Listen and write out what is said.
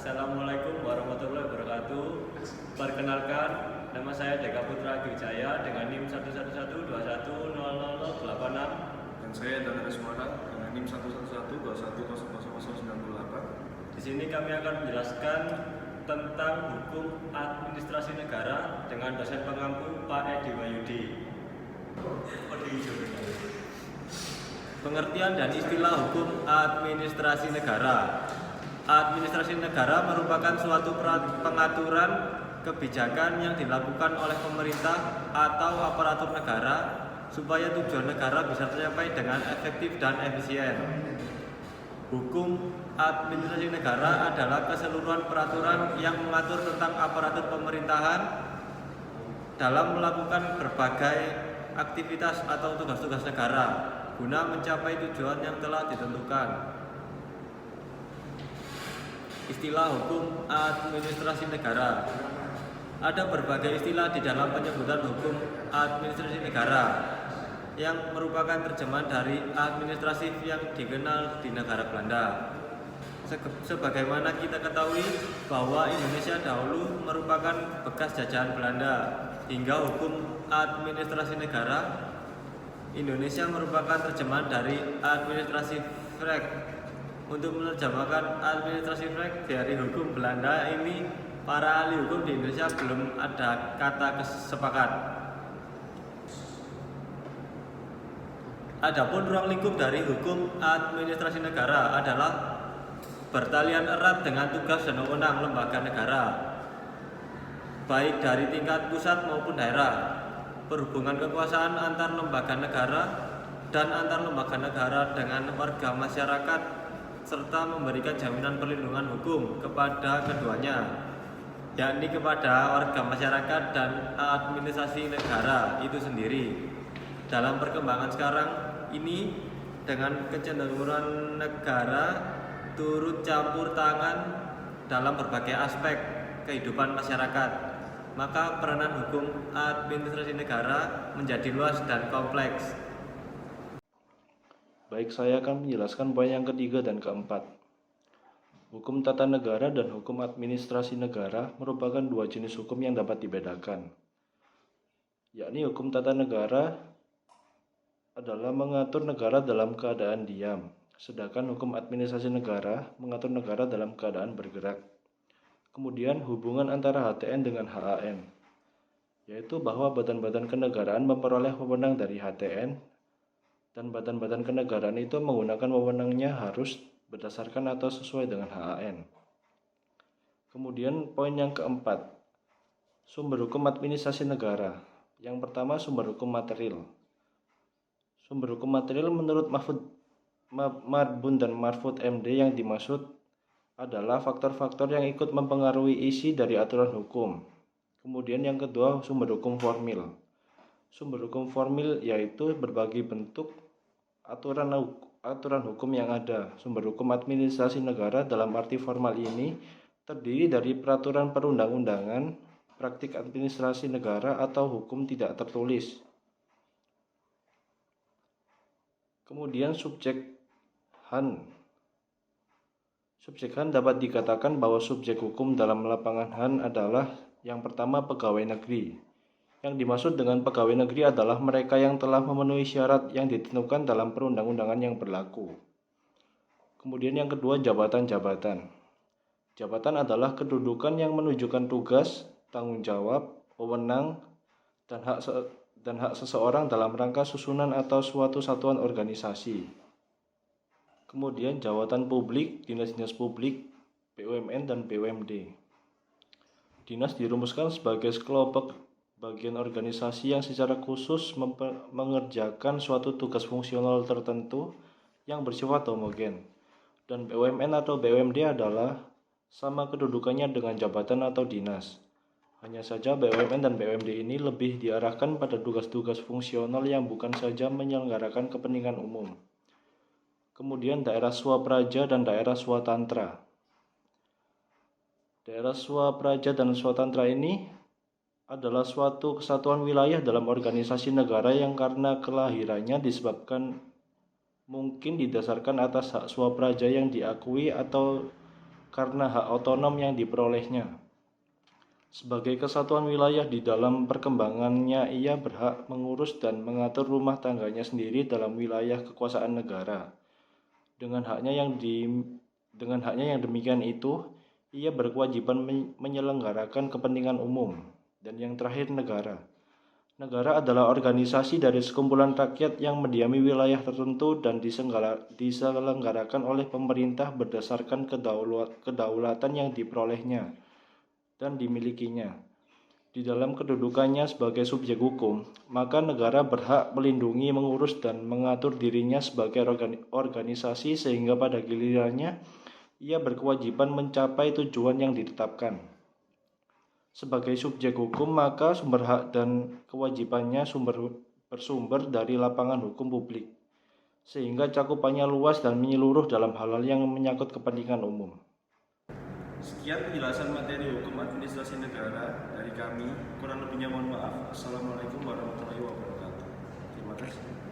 Assalamualaikum warahmatullahi wabarakatuh. Perkenalkan, nama saya Deka Putra Wijaya dengan NIM 11121210086. Dan saya Dana Resmana dengan NIM 11121210098. Di sini kami akan menjelaskan tentang hukum administrasi negara dengan dosen pengampu Pak Edi Wahyudi. Pengertian dan istilah hukum administrasi negara. Administrasi negara merupakan suatu pengaturan kebijakan yang dilakukan oleh pemerintah atau aparatur negara supaya tujuan negara bisa tercapai dengan efektif dan efisien. Hukum administrasi negara adalah keseluruhan peraturan yang mengatur tentang aparatur pemerintahan dalam melakukan berbagai aktivitas atau tugas-tugas negara guna mencapai tujuan yang telah ditentukan. Istilah hukum administrasi negara. Ada berbagai istilah di dalam penyebutan hukum administrasi negara yang merupakan terjemahan dari administratif yang dikenal di negara Belanda. Sebagaimana kita ketahui bahwa Indonesia dahulu merupakan bekas jajahan Belanda, hingga hukum administrasi negara Indonesia merupakan terjemahan dari administratif Recht. Untuk menerjemahkan administrasi Recht dari hukum Belanda ini, para ahli hukum di Indonesia belum ada kata sepakat. Adapun ruang lingkup dari hukum administrasi negara adalah bertalian erat dengan tugas dan wewenang lembaga negara, baik dari tingkat pusat maupun daerah, perhubungan kekuasaan antar lembaga negara dan antar lembaga negara dengan warga masyarakat, serta memberikan jaminan perlindungan hukum kepada keduanya, yakni kepada warga masyarakat dan administrasi negara itu sendiri. Dalam perkembangan sekarang ini, dengan kecenderungan negara turut campur tangan dalam berbagai aspek kehidupan masyarakat, maka peranan hukum administrasi negara menjadi luas dan kompleks. Baik, saya akan menjelaskan poin yang ketiga dan keempat. Hukum tata negara dan hukum administrasi negara merupakan dua jenis hukum yang dapat dibedakan. Yakni hukum tata negara adalah mengatur negara dalam keadaan diam, sedangkan hukum administrasi negara mengatur negara dalam keadaan bergerak. Kemudian hubungan antara HTN dengan HAN, yaitu bahwa badan-badan kenegaraan memperoleh wewenang dari HTN, dan badan-badan kenegaraan itu menggunakan wewenangnya harus berdasarkan atau sesuai dengan HAN. Kemudian poin yang keempat, sumber hukum administrasi negara. Yang pertama, sumber hukum material. Sumber hukum material menurut Marbun dan Mahfud MD yang dimaksud adalah faktor-faktor yang ikut mempengaruhi isi dari aturan hukum. Kemudian yang kedua, sumber hukum formil. Sumber hukum formil yaitu berbagai bentuk aturan hukum yang ada. Sumber hukum administrasi negara dalam arti formal ini terdiri dari peraturan perundang-undangan, praktik administrasi negara atau hukum tidak tertulis. Kemudian subjek HAN. Subjek HAN dapat dikatakan bahwa subjek hukum dalam lapangan HAN adalah yang pertama, pegawai negeri. Yang dimaksud dengan pegawai negeri adalah mereka yang telah memenuhi syarat yang ditentukan dalam perundang-undangan yang berlaku. Kemudian yang kedua, jabatan-jabatan. Jabatan adalah kedudukan yang menunjukkan tugas, tanggung jawab, wewenang, dan hak seseorang dalam rangka susunan atau suatu satuan organisasi. Kemudian jabatan publik, dinas-dinas publik, BUMN dan BUMD. Dinas dirumuskan sebagai sekelompok bagian organisasi yang secara khusus mengerjakan suatu tugas fungsional tertentu yang bersifat homogen. Dan BUMN atau BUMD adalah sama kedudukannya dengan jabatan atau dinas. Hanya saja BUMN dan BUMD ini lebih diarahkan pada tugas-tugas fungsional yang bukan saja menyelenggarakan kepentingan umum. Kemudian daerah swapraja dan daerah swatantra. Daerah swapraja dan swatantra ini adalah suatu kesatuan wilayah dalam organisasi negara yang karena kelahirannya disebabkan mungkin didasarkan atas hak swapraja yang diakui atau karena hak otonom yang diperolehnya. Sebagai kesatuan wilayah di dalam perkembangannya, ia berhak mengurus dan mengatur rumah tangganya sendiri dalam wilayah kekuasaan negara. Dengan haknya yang demikian itu, ia berkewajiban menyelenggarakan kepentingan umum. Dan yang terakhir, negara. Negara adalah organisasi dari sekumpulan rakyat yang mendiami wilayah tertentu dan diselenggarakan oleh pemerintah berdasarkan kedaulatan yang diperolehnya dan dimilikinya. Di dalam kedudukannya sebagai subjek hukum, maka negara berhak melindungi, mengurus, dan mengatur dirinya sebagai organisasi sehingga pada gilirannya ia berkewajiban mencapai tujuan yang ditetapkan. Sebagai subjek hukum, maka sumber hak dan kewajibannya bersumber dari lapangan hukum publik, sehingga cakupannya luas dan menyeluruh dalam hal-hal yang menyangkut kepentingan umum. Sekian penjelasan materi hukum administrasi negara dari kami. Kurang lebihnya mohon maaf. Assalamualaikum warahmatullahi wabarakatuh. Terima kasih.